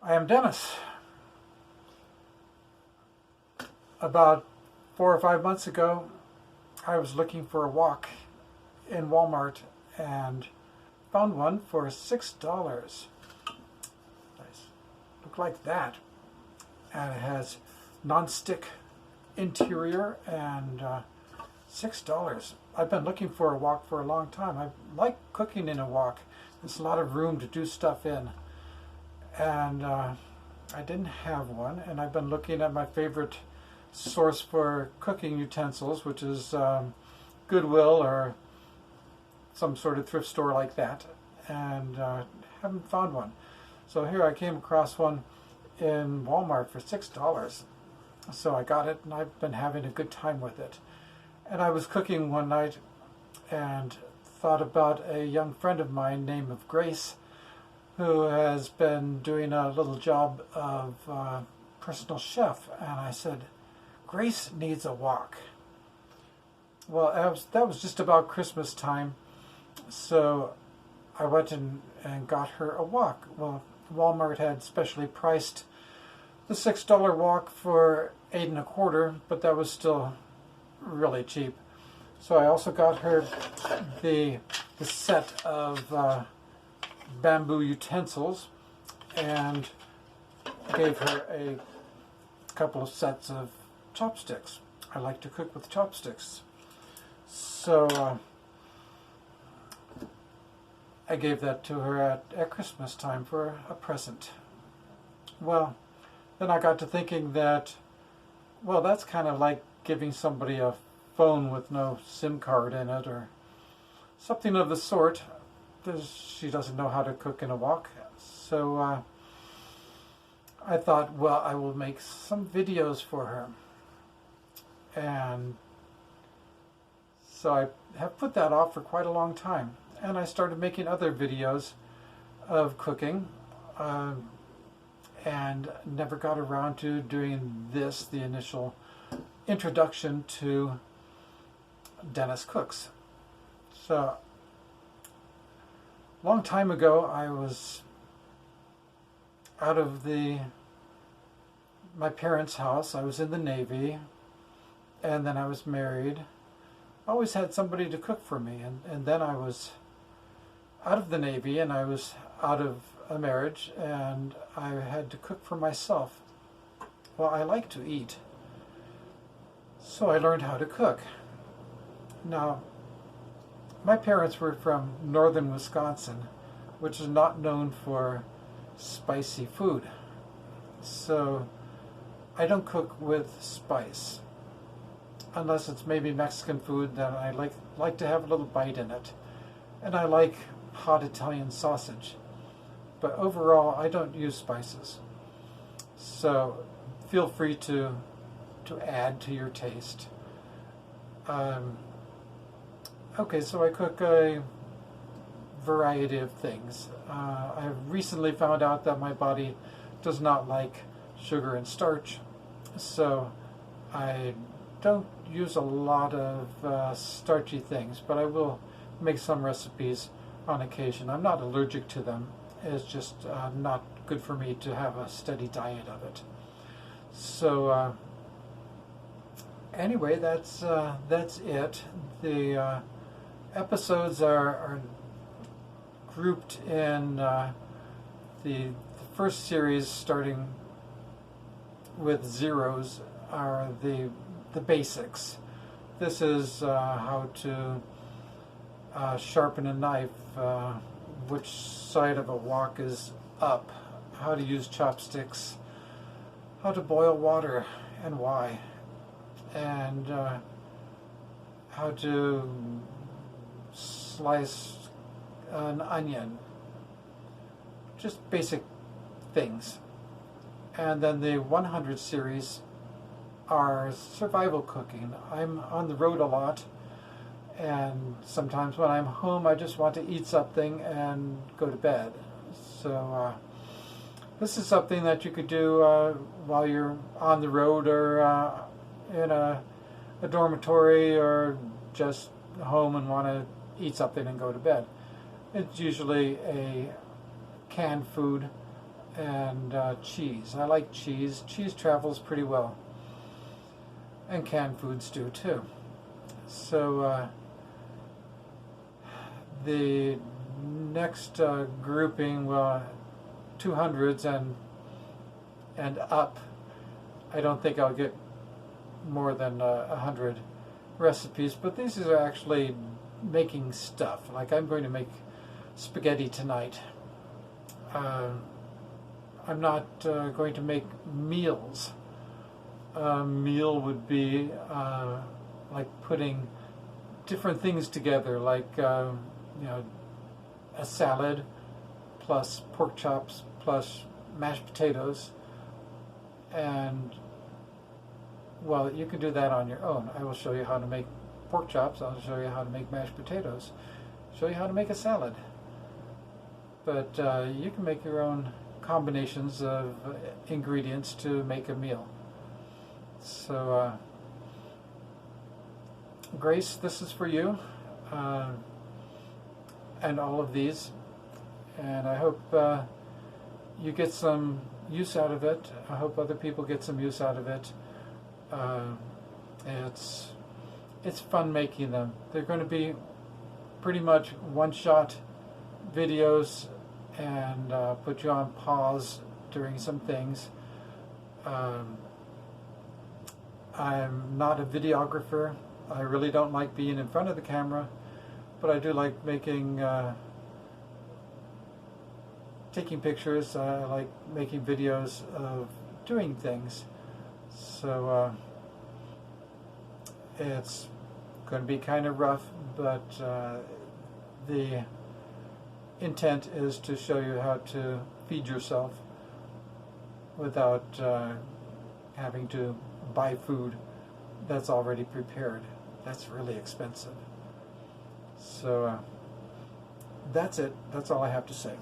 I am Dennis. About 4 or 5 months ago, I was looking for a wok in Walmart and found one for $6. Nice. Look like that. And it has non-stick interior and $6. I've been looking for a wok for a long time. I like cooking in a wok. There's a lot of room to do stuff in. And I didn't have one, and I've been looking at my favorite source for cooking utensils, which is Goodwill or some sort of thrift store like that, and haven't found one. So here I came across one in Walmart for $6. So I got it, and I've been having a good time with it. And I was cooking one night and thought about a young friend of mine named Grace, who has been doing a little job of personal chef. And I said, Grace needs a wok. Well, that was just about Christmas time, so I went and got her a wok. Well, Walmart had specially priced the $6 wok for $8.25, but that was still really cheap. So I also got her the set of bamboo utensils and gave her a couple of sets of chopsticks. I like to cook with chopsticks. So I gave that to her at Christmas time for a present. Well, then I got to thinking that, well, that's kind of like giving somebody a phone with no SIM card in it or something of the sort. She doesn't know how to cook in a wok. So I thought, well, I will make some videos for her. And so I have put that off for quite a long time. And I started making other videos of cooking and never got around to doing this, the initial introduction to Dennis Cooks. So long time ago, I was out of my parents' house. I was in the Navy, and then I was married. I always had somebody to cook for me, and then I was out of the Navy, and I was out of a marriage, and I had to cook for myself. Well, I like to eat, so I learned how to cook. Now, my parents were from northern Wisconsin, which is not known for spicy food. So I don't cook with spice. Unless it's maybe Mexican food, then I like to have a little bite in it. And I like hot Italian sausage. But overall, I don't use spices. So feel free to add to your taste. Okay, so I cook a variety of things. I've recently found out that my body does not like sugar and starch, so I don't use a lot of starchy things, but I will make some recipes on occasion. I'm not allergic to them. It's just not good for me to have a steady diet of it. So anyway, that's it. The episodes are grouped in the first series, starting with zeros, are the basics. This is how to sharpen a knife, which side of a wok is up, how to use chopsticks, how to boil water and why, and how to slice an onion. Just basic things. And then the 100 series are survival cooking. I'm on the road a lot, and sometimes when I'm home I just want to eat something and go to bed. So this is something that you could do while you're on the road, or in a dormitory, or just home and want to eat something and go to bed. It's usually a canned food, and cheese. I like cheese. Cheese travels pretty well. And canned foods do too. So the next grouping, well, 200s and up, I don't think I'll get more than 100 recipes, but these are actually making stuff. Like I'm going to make spaghetti tonight. I'm not going to make meals. A meal would be like putting different things together, like you know, a salad plus pork chops plus mashed potatoes, and well, you can do that on your own. I will show you how to make pork chops. I'll show you how to make mashed potatoes. Show you how to make a salad. But you can make your own combinations of ingredients to make a meal. So, Grace, this is for you, and all of these. And I hope you get some use out of it. I hope other people get some use out of it. It's fun making them. They're going to be pretty much one-shot videos and put you on pause during some things. I'm not a videographer. I really don't like being in front of the camera, but I do like making taking pictures. I like making videos of doing things. So it's going to be kind of rough, but the intent is to show you how to feed yourself without having to buy food that's already prepared. That's really expensive. So that's it. That's all I have to say.